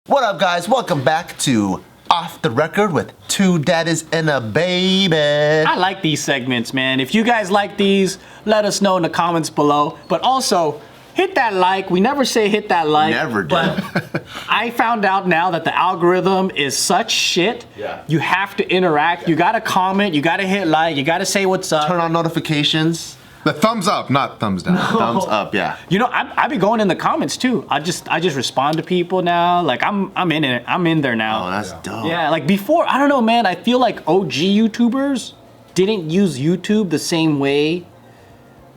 What up, guys? Welcome back to Off the Record with two daddies and a baby. I like these segments, man. If you guys like these, let us know in the comments below. But also, hit that like. We never say hit that like. Never do. But I found out now that the algorithm is such shit. Yeah. You have to interact. Yeah. You gotta comment. You gotta hit like. You gotta say what's up. Turn on notifications. The thumbs up, not thumbs down. No. Thumbs up, yeah. You know, I be going in the comments too. I just respond to people now. Like I'm in it. I'm in there now. Oh, that's dope. Yeah, like before, I don't know, man. I feel like OG YouTubers didn't use YouTube the same way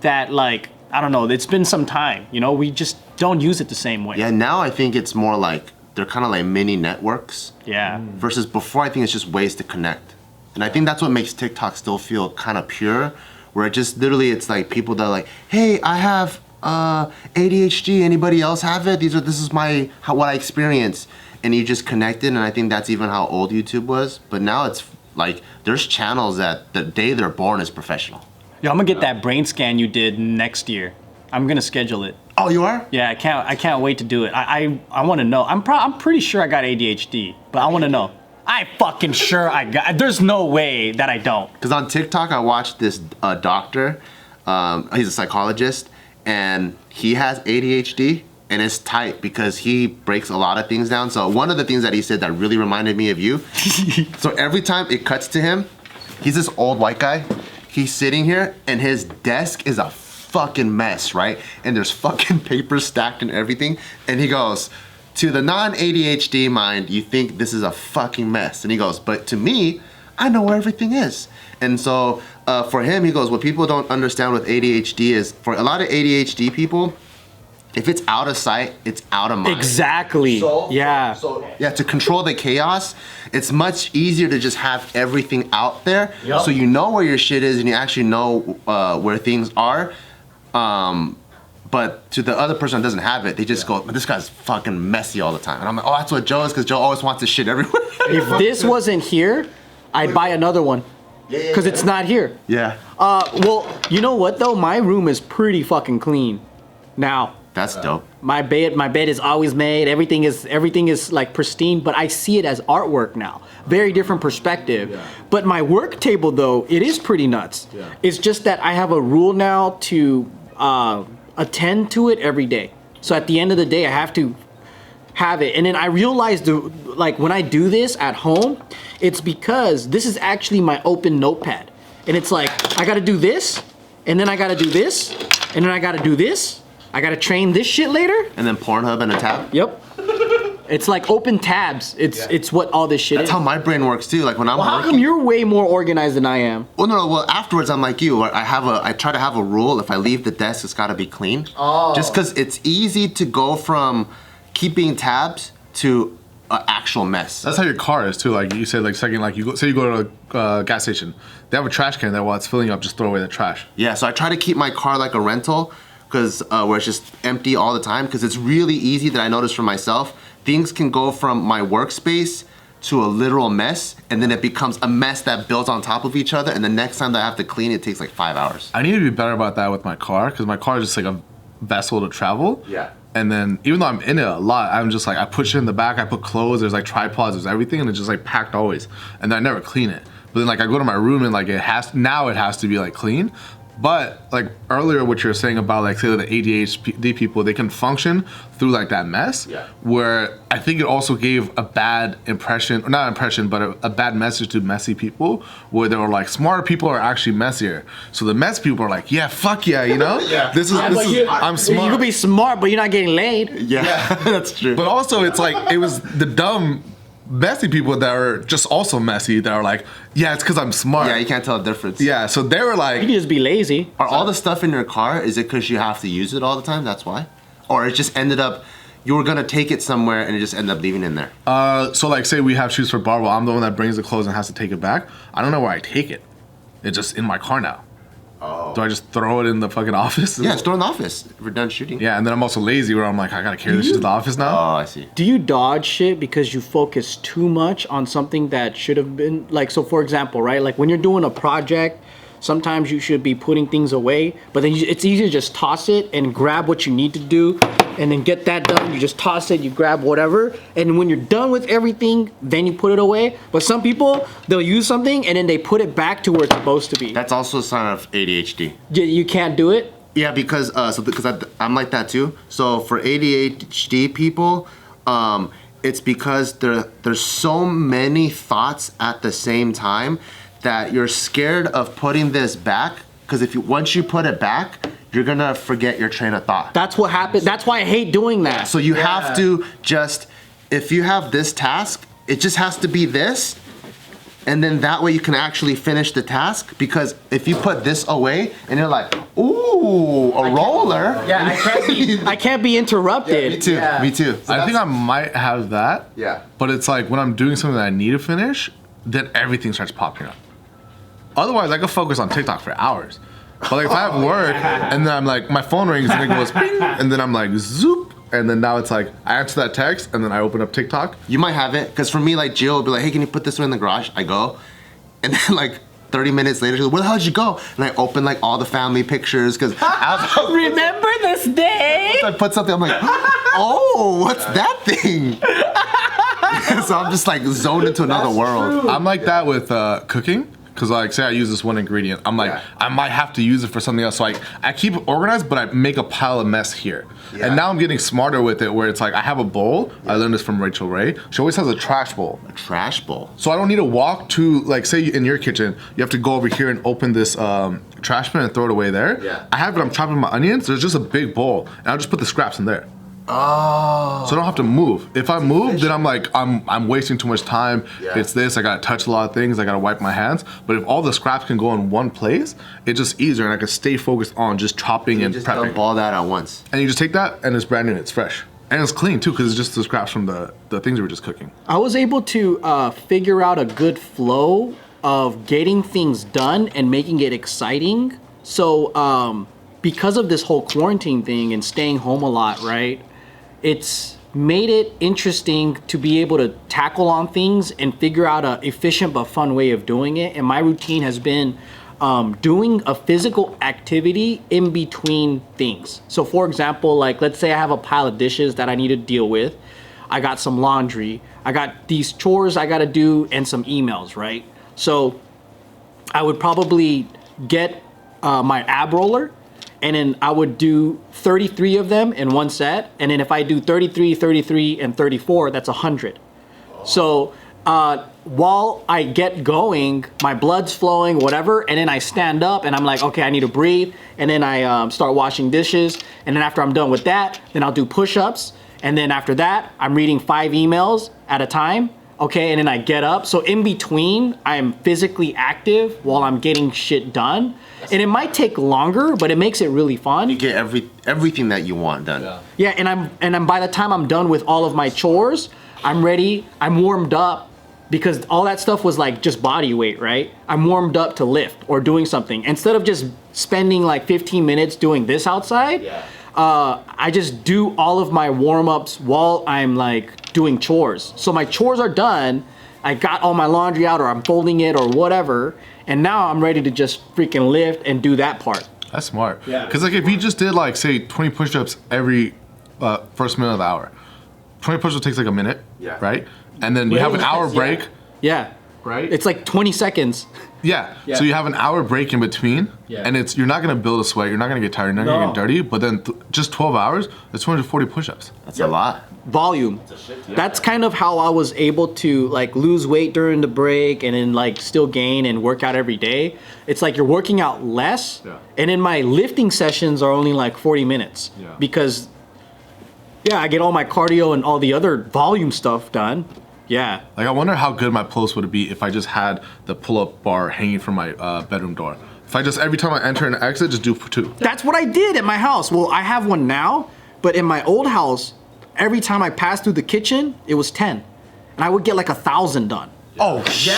that, like, I don't know. It's been some time. You know, we just don't use it the same way. Yeah, now I think it's more like they're kind of like mini networks. Yeah. Versus before, I think it's just ways to connect. And I think that's what makes TikTok still feel kind of pure. Where it just literally, it's like people that are like, hey, I have ADHD. Anybody else have it? This is what I experience, and you just connected. And I think that's even how old YouTube was. But now it's like there's channels that the day they're born is professional. Yo, I'm gonna get that brain scan you did next year. I'm gonna schedule it. Oh, you are? Yeah, I can't wait to do it. I want to know. I'm pretty sure I got ADHD, but I want to know. I fucking sure I got. There's no way that I don't. Because on TikTok, I watched this doctor. He's a psychologist, and he has ADHD, and it's tight because he breaks a lot of things down. So one of the things that he said that really reminded me of you. So every time it cuts to him, he's this old white guy. He's sitting here, and his desk is a fucking mess, right? And there's fucking papers stacked and everything. And he goes, to the non-ADHD mind, you think this is a fucking mess. And he goes, but to me, I know where everything is. And so for him, he goes, what people don't understand with ADHD is, for a lot of ADHD people, if it's out of sight, it's out of mind. Exactly. Yeah. Yeah, to control the chaos, it's much easier to just have everything out there. Yep. So you know where your shit is and you actually know where things are. But to the other person that doesn't have it, they just go, this guy's fucking messy all the time. And I'm like, oh, that's what Joe is, because Joe always wants his shit everywhere. If this wasn't here, I'd buy another one. Because it's not here. Yeah. Well, you know what though? My room is pretty fucking clean now. That's dope. My bed is always made. Everything is like pristine, but I see it as artwork now. Very different perspective. Yeah. But my work table though, it is pretty nuts. Yeah. It's just that I have a rule now to attend to it every day. So at the end of the day, I have to have it. And then I realized, like when I do this at home, it's because this is actually my open notepad. And it's like, I gotta do this, and then I gotta do this, and then I gotta do this. I gotta train this shit later. And then Pornhub and a tab? Yep. It's like open tabs. It's what all this shit is. That's how my brain works too. Like when I'm working. How come you're way more organized than I am? Well, no. Well, afterwards I'm like you. I try to have a rule. If I leave the desk, it's got to be clean. Oh. Just because it's easy to go from keeping tabs to an actual mess. That's how your car is too. Like you said, like second, like you go to a gas station. They have a trash can there. While it's filling up, just throw away the trash. Yeah. So I try to keep my car like a rental, because where it's just empty all the time. Because it's really easy that I notice for myself. Things can go from my workspace to a literal mess, and then it becomes a mess that builds on top of each other, and the next time that I have to clean it takes like 5 hours. I need to be better about that with my car, because my car is just like a vessel to travel. Yeah. And then even though I'm in it a lot, I'm just like, I push it in the back, I put clothes, there's like tripods, there's everything, and it's just like packed always. And then I never clean it. But then like I go to my room and like it has to be like clean. But like earlier, what you're saying about like say the ADHD people, they can function through like that mess. Yeah. Where I think it also gave a bad impression, or not impression, but a bad message to messy people, where they were like, smarter people are actually messier. So the mess people are like, yeah, fuck yeah, you know? Yeah. I'm smart. You could be smart, but you're not getting laid. Yeah. That's true. But also, it's like it was the dumb, messy people that are just also messy that are like, yeah, it's because I'm smart. Yeah, you can't tell the difference. Yeah, so they were like, you can just be lazy. Are all the stuff in your car, is it because you have to use it all the time? That's why? Or it just ended up, you were gonna take it somewhere and it just ended up leaving in there? So like say we have shoes for Barbara, I'm the one that brings the clothes and has to take it back. I don't know where I take it. It's just in my car now. Oh. Do I just throw it in the fucking office? Yeah, store in the office if we're done shooting. Yeah, and then I'm also lazy where I'm like, I gotta carry this shit to the office now. Oh, I see. Do you dodge shit because you focus too much on something that should have been, like, so for example, right? Like when you're doing a project, Sometimes you should be putting things away, but then it's easier to just toss it and grab what you need to do and then get that done. You just toss it, you grab whatever, and when you're done with everything, then you put it away. But some people, they'll use something and then they put it back to where it's supposed to be. That's also a sign of ADHD. You can't do it? Yeah, because I'm like that too. So for ADHD people, it's because there's so many thoughts at the same time that you're scared of putting this back, because once you put it back, you're gonna forget your train of thought. That's what happened. That's why I hate doing that. So you have to just, if you have this task, it just has to be this, and then that way you can actually finish the task. Because if you put this away and you're like, ooh, a roller. Yeah, I can't be interrupted. Me too. Yeah. Me too. So I think I might have that. Yeah. But it's like when I'm doing something that I need to finish, then everything starts popping up. Otherwise, I could focus on TikTok for hours. But like if I have work and then I'm like, my phone rings and it goes ping, and then I'm like zoop, and then now it's like I answer that text and then I open up TikTok. You might have it, because for me, like Jill will be like, hey, can you put this one in the garage? I go, and then like 30 minutes later, she's like, where the hell did you go? And I open like all the family pictures, because Remember this day? I put something, I'm like, oh, what's that thing? So I'm just like zoned into another world. I'm like that with cooking. Cause like, say I use this one ingredient, I'm like, I might have to use it for something else. So like, I keep it organized, but I make a pile of mess here. Yeah. And now I'm getting smarter with it, where it's like, I have a bowl. I learned this from Rachel Ray. She always has a trash bowl. A trash bowl. So I don't need to walk to, like, say in your kitchen, you have to go over here and open this trash bin and throw it away there. Yeah. I have it, I'm chopping my onions. There's just a big bowl, and I'll just put the scraps in there. Oh. So I don't have to move. If I move, then I'm like, I'm wasting too much time. Yeah. It's this, I gotta touch a lot of things, I gotta wipe my hands. But if all the scraps can go in one place, it's just easier, and I can stay focused on just chopping and just prepping. dump all that at once. And you just take that, and it's brand new, it's fresh. And it's clean too, because it's just the scraps from the things we were just cooking. I was able to figure out a good flow of getting things done and making it exciting. So because of this whole quarantine thing and staying home a lot, right? It's made it interesting to be able to tackle on things and figure out an efficient but fun way of doing it. And my routine has been doing a physical activity in between things. So for example, like let's say I have a pile of dishes that I need to deal with. I got some laundry. I got these chores I gotta do and some emails, right? So I would probably get my ab roller, and then I would do 33 of them in one set. And then if I do 33, 33, and 34, that's 100. So while I get going, my blood's flowing, whatever, and then I stand up and I'm like, okay, I need to breathe. And then I start washing dishes. And then after I'm done with that, then I'll do push-ups. And then after that, I'm reading 5 emails at a time. Okay, and then I get up. So in between, I'm physically active while I'm getting shit done. And it might take longer, but it makes it really fun. You get everything that you want done. Yeah, and I'm by the time I'm done with all of my chores, I'm ready. I'm warmed up, because all that stuff was like just body weight, right? I'm warmed up to lift or doing something. Instead of just spending like 15 minutes doing this outside, I just do all of my warm-ups while I'm like doing chores. So my chores are done, I got all my laundry out, or I'm folding it or whatever, and now I'm ready to just freaking lift and do that part. That's smart. Yeah. Because like if you just did like say 20 push-ups every first minute of the hour, 20 push-ups takes like a minute, right? And then you have an hour break. Yeah. Right? It's like 20 seconds. Yeah. So you have an hour break in between, and you're not gonna build a sweat, you're not gonna get tired, you're not gonna get dirty, but then just 12 hours, it's 240 push-ups. That's a lot. Volume. That's kind of how I was able to like lose weight during the break and then like still gain and work out every day. It's like you're working out less, and then my lifting sessions are only like 40 minutes because I get all my cardio and all the other volume stuff done. Yeah. Like I wonder how good my pulse would be if I just had the pull-up bar hanging from my bedroom door. If I just, every time I enter and exit, just do 2. That's what I did at my house. Well, I have one now, but in my old house, every time I passed through the kitchen, it was 10. And I would get like 1,000 done. Oh, shit.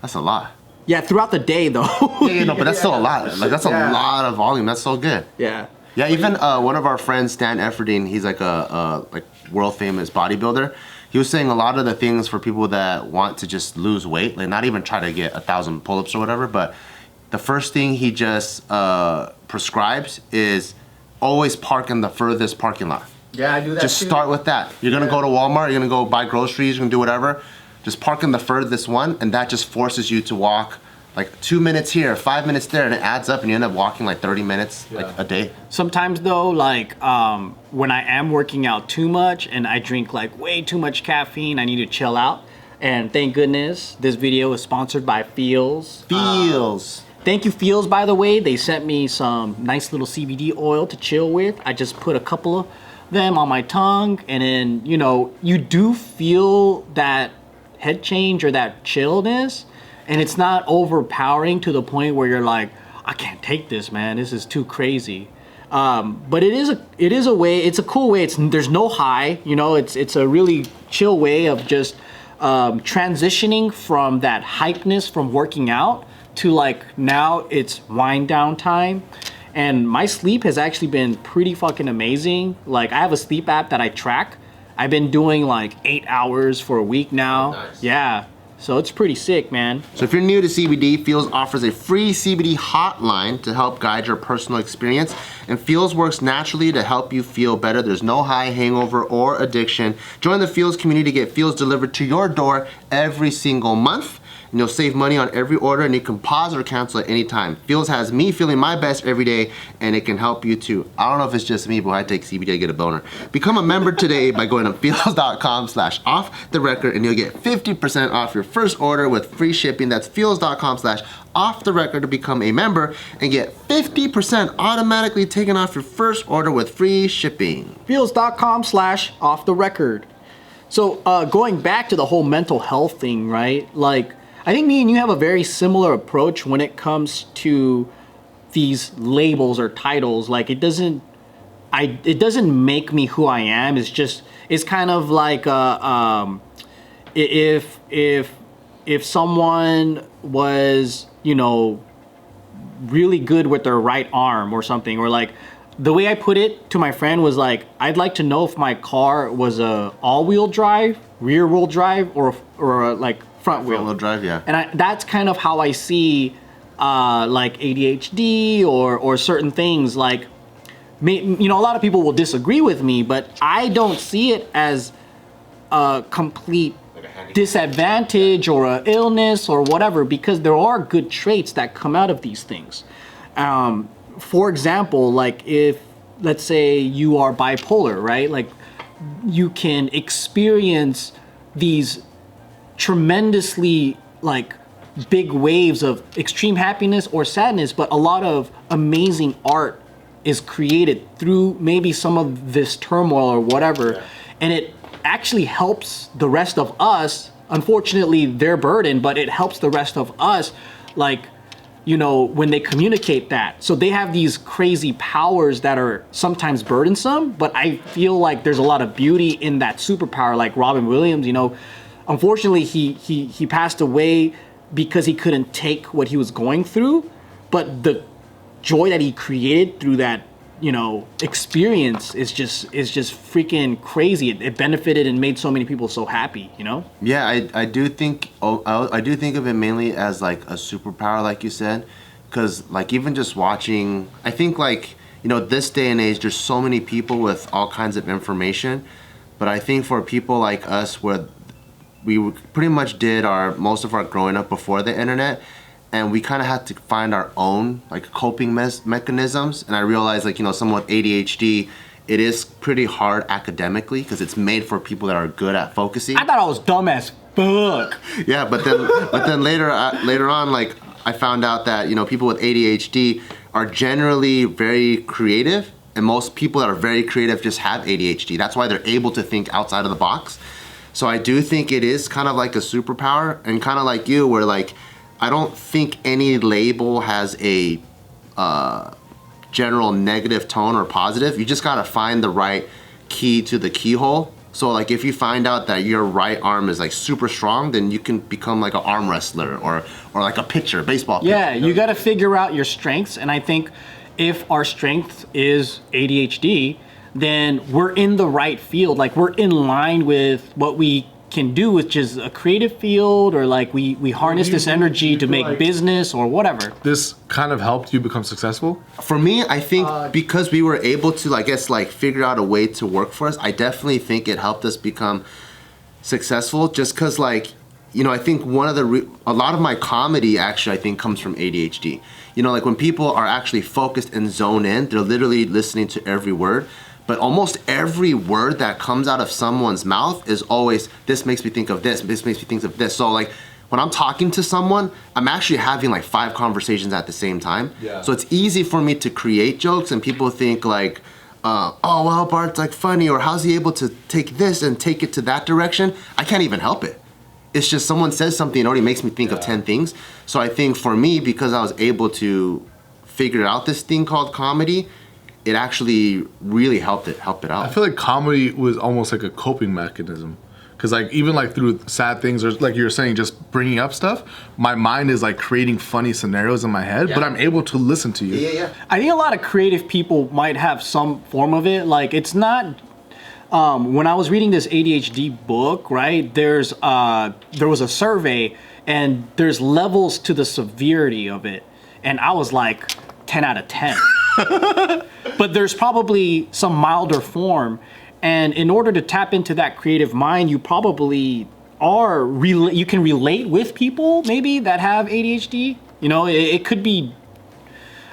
That's a lot. Yeah, throughout the day though. But that's still a lot. Like that's a lot of volume. That's so good. Yeah. Yeah, even one of our friends, Stan Fefferding, he's like a like world famous bodybuilder. He was saying a lot of the things for people that want to just lose weight, like not even try to get 1,000 pull-ups or whatever, but the first thing he just prescribes is always park in the furthest parking lot. Yeah, I do that Just too. start with that. You're gonna go to Walmart, you're gonna go buy groceries, you're gonna do whatever. Just park in the furthest one, and that just forces you to walk like 2 minutes here, 5 minutes there, and it adds up, and you end up walking like 30 minutes like a day. Sometimes though, like when I am working out too much and I drink like way too much caffeine, I need to chill out. And thank goodness this video is sponsored by Feels. Feels. Thank you, Feels, by the way. They sent me some nice little CBD oil to chill with. I just put a couple of them on my tongue, and then, you know, you do feel that head change or that chillness, and it's not overpowering to the point where you're like, I can't take this, man. This is too crazy. But it is a way. It's a cool way. There's no high. You know, it's a really chill way of just transitioning from that hypeness from working out to like now it's wind down time. And my sleep has actually been pretty fucking amazing. Like I have a sleep app that I track. I've been doing like 8 hours for a week now. Nice. Yeah. So it's pretty sick, man. So if you're new to CBD, Feels offers a free CBD hotline to help guide your personal experience. And Feels works naturally to help you feel better. There's no high, hangover, or addiction. Join the Feels community to get Feels delivered to your door every single month. And you'll save money on every order, and you can pause or cancel at any time. Feels has me feeling my best every day, and it can help you too. I don't know if it's just me, but I take CBD to get a boner. Become a member today by going to feels.com/offtherecord, and you'll get 50% off your first order with free shipping. That's feels.com/offtherecord to become a member and get 50% automatically taken off your first order with free shipping. Feels.com/offtherecord. So going back to the whole mental health thing, right? Like, I think me and you have a very similar approach when it comes to these labels or titles. Like it doesn't make me who I am. It's kind of like if someone was, you know, really good with their right arm or something, or like the way I put it to my friend was like, I'd like to know if my car was a all-wheel drive, rear-wheel drive, or like front-wheel drive, yeah. And that's kind of how I see like ADHD or certain things. Like, you know, a lot of people will disagree with me, but I don't see it as a complete disadvantage or an illness or whatever, because there are good traits that come out of these things. For example, like if, let's say you are bipolar, right? Like you can experience these tremendously like big waves of extreme happiness or sadness, but a lot of amazing art is created through maybe some of this turmoil or whatever. Yeah. And it actually helps the rest of us. Unfortunately, they're burdened, but it helps the rest of us, like, you know, when they communicate that. So they have these crazy powers that are sometimes burdensome, but I feel like there's a lot of beauty in that superpower. Like Robin Williams, you know, unfortunately he passed away because he couldn't take what he was going through, but the joy that he created through that, you know, experience is just freaking crazy. It benefited and made so many people so happy, you know? Yeah, I do think of it mainly as like a superpower, like you said, because like even just watching, I think like, you know, this day and age, there's so many people with all kinds of information, but I think for people like us, where we pretty much did most of our growing up before the internet, and we kind of had to find our own like coping mechanisms. And I realized, like, you know, someone with ADHD, it is pretty hard academically because it's made for people that are good at focusing. I thought I was dumb as fuck. Yeah, but then later on, like I found out that, you know, people with ADHD are generally very creative, and most people that are very creative just have ADHD. That's why they're able to think outside of the box. So I do think it is kind of like a superpower, and kind of like you, where like, I don't think any label has a general negative tone or positive. You just gotta find the right key to the keyhole. So like if you find out that your right arm is like super strong, then you can become like an arm wrestler or like a pitcher, baseball pitcher. Yeah, you gotta figure out your strengths, and I think if our strength is ADHD, then we're in the right field. Like we're in line with what we can do, which is a creative field, or like we harness this energy to make business or whatever. This kind of helped you become successful? For me, I think because we were able to, I guess, like figure out a way to work for us, I definitely think it helped us become successful. Just because, like, you know, I think one of a lot of my comedy actually, I think, comes from ADHD. You know, like when people are actually focused and zone in, they're literally listening to every word. But almost every word that comes out of someone's mouth is always, this makes me think of this makes me think of this. So like when I'm talking to someone, I'm actually having like 5 conversations at the same time. Yeah. So it's easy for me to create jokes, and people think like, oh, well, Bart's like funny, or how's he able to take this and take it to that direction? I can't even help it. It's just someone says something, it already makes me think of 10 things. So I think for me, because I was able to figure out this thing called comedy, it actually really helped it out. I feel like comedy was almost like a coping mechanism. Because like even like through sad things, or like you were saying, just bringing up stuff, my mind is like creating funny scenarios in my head, but I'm able to listen to you. Yeah. I think a lot of creative people might have some form of it. Like it's not. When I was reading this ADHD book, right, there was a survey, and there's levels to the severity of it, and I was like 10 out of 10. But there's probably some milder form, and in order to tap into that creative mind, you probably you can relate with people maybe that have ADHD. You know, it could be,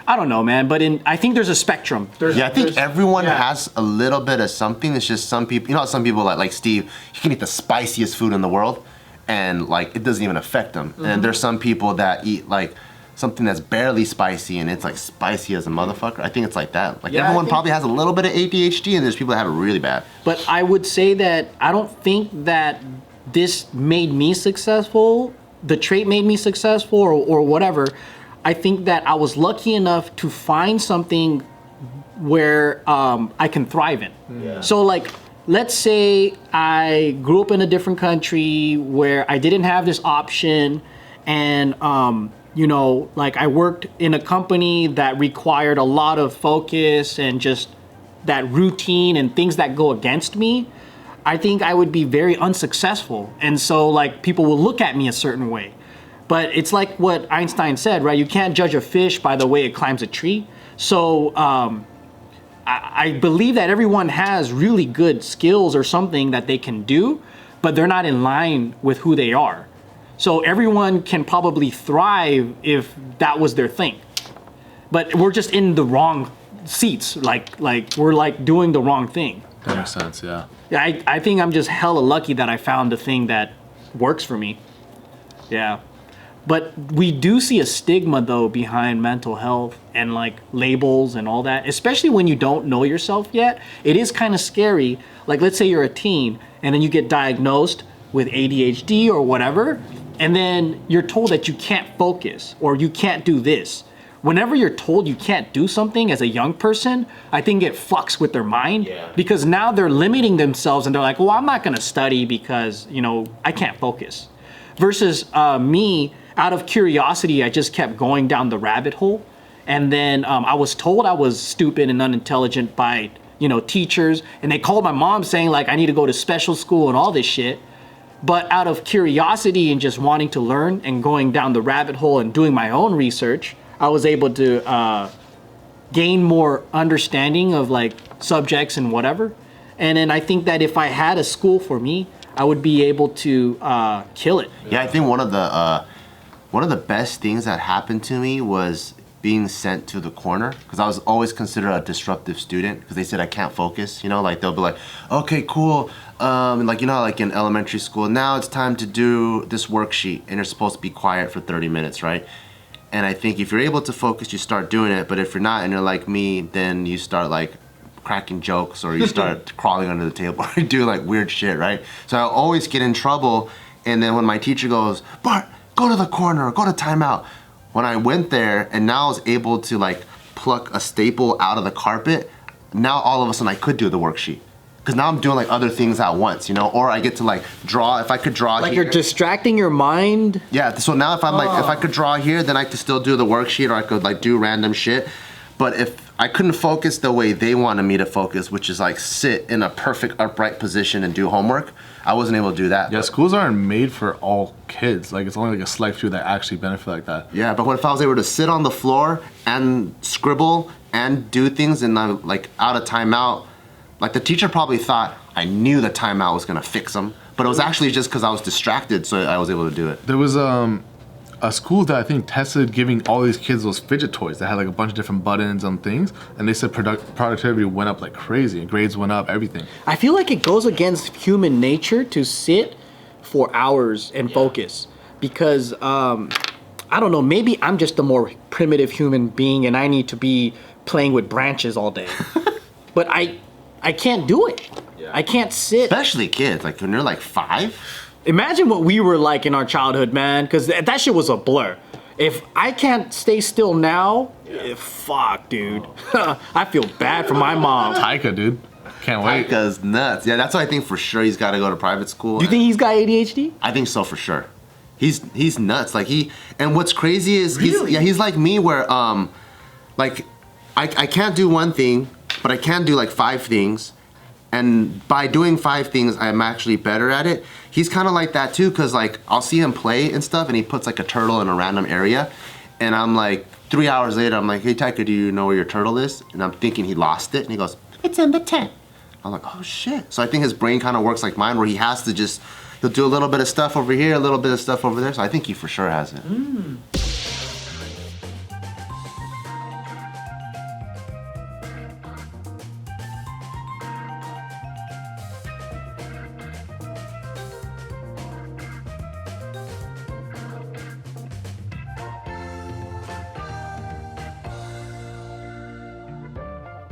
I don't know, man, but I think there's a spectrum. I think everyone has a little bit of something. It's just some people, you know, some people like Steve, he can eat the spiciest food in the world, and like it doesn't even affect them. Mm-hmm. And there's some people that eat like something that's barely spicy, and it's like spicy as a motherfucker. I think it's like that. Like everyone probably has a little bit of ADHD, and there's people that have it really bad. But I would say that I don't think that this made me successful, the trait made me successful, or whatever. I think that I was lucky enough to find something where I can thrive in. Yeah. So like, let's say I grew up in a different country where I didn't have this option, and you know, like I worked in a company that required a lot of focus and just that routine and things that go against me. I think I would be very unsuccessful. And so like people will look at me a certain way. But it's like what Einstein said, right? You can't judge a fish by the way it climbs a tree. So I believe that everyone has really good skills or something that they can do, but they're not in line with who they are. So everyone can probably thrive if that was their thing. But we're just in the wrong seats. Like we're like doing the wrong thing. That makes sense, yeah. Yeah, I think I'm just hella lucky that I found the thing that works for me. Yeah. But we do see a stigma though behind mental health and like labels and all that, especially when you don't know yourself yet. It is kind of scary. Like let's say you're a teen and then you get diagnosed with ADHD or whatever, and then you're told that you can't focus or you can't do this. Whenever you're told you can't do something as a young person, I think it fucks with their mind because now they're limiting themselves and they're like, well, I'm not gonna study because, you know, I can't focus. Versus me, out of curiosity, I just kept going down the rabbit hole. And then I was told I was stupid and unintelligent by, you know, teachers. And they called my mom saying like, I need to go to special school and all this shit. But out of curiosity and just wanting to learn and going down the rabbit hole and doing my own research, I was able to gain more understanding of like subjects and whatever. And then I think that if I had a school for me, I would be able to kill it. Yeah, I think one of the best things that happened to me was being sent to the corner, because I was always considered a disruptive student because they said I can't focus. You know, like they'll be like, okay, cool. Like, you know, like in elementary school, now it's time to do this worksheet and you're supposed to be quiet for 30 minutes, right? And I think if you're able to focus, you start doing it. But if you're not and you're like me, then you start like cracking jokes or you start crawling under the table or you do like weird shit, right? So I always get in trouble. And then when my teacher goes, Bart, go to the corner, go to timeout. When I went there and now I was able to like pluck a staple out of the carpet, now all of a sudden I could do the worksheet. Because now I'm doing like other things at once, you know? Or I get to like draw, if I could draw like here. You're distracting your mind? Yeah, so now if I'm like, if I could draw here, then I could still do the worksheet or I could like do random shit. But if I couldn't focus the way they wanted me to focus, which is like sit in a perfect upright position and do homework. I wasn't able to do that. Yeah, schools aren't made for all kids. Like, it's only like a select few that actually benefit like that. Yeah, but what if I was able to sit on the floor and scribble and do things and I'm like out of timeout? Like the teacher probably thought I knew the timeout was gonna fix them, but it was actually just because I was distracted, so I was able to do it. There was a school that I think tested giving all these kids those fidget toys that had like a bunch of different buttons and things, and they said productivity went up like crazy, and grades went up, everything. I feel like it goes against human nature to sit for hours and focus because I don't know, maybe I'm just a more primitive human being and I need to be playing with branches all day. But I can't do it. I can't sit. Especially kids, like when they're like 5. Imagine what we were like in our childhood, man, because that shit was a blur. If I can't stay still now, fuck, dude. I feel bad for my mom. Taika, dude. Can't wait. Taika's nuts. Yeah, that's why I think for sure he's got to go to private school. Do you think he's got ADHD? I think so for sure. He's nuts. Like and what's crazy is Really? he's like me where like I can't do one thing, but I can do like 5 things. And by doing 5 things, I'm actually better at it. He's kind of like that too, cause like I'll see him play and stuff, and he puts like a turtle in a random area, and I'm like 3 hours later, I'm like, hey Taika, do you know where your turtle is? And I'm thinking he lost it, and he goes, it's in the tent. I'm like, oh shit. So I think his brain kind of works like mine, where he has to he'll do a little bit of stuff over here, a little bit of stuff over there. So I think he for sure has it.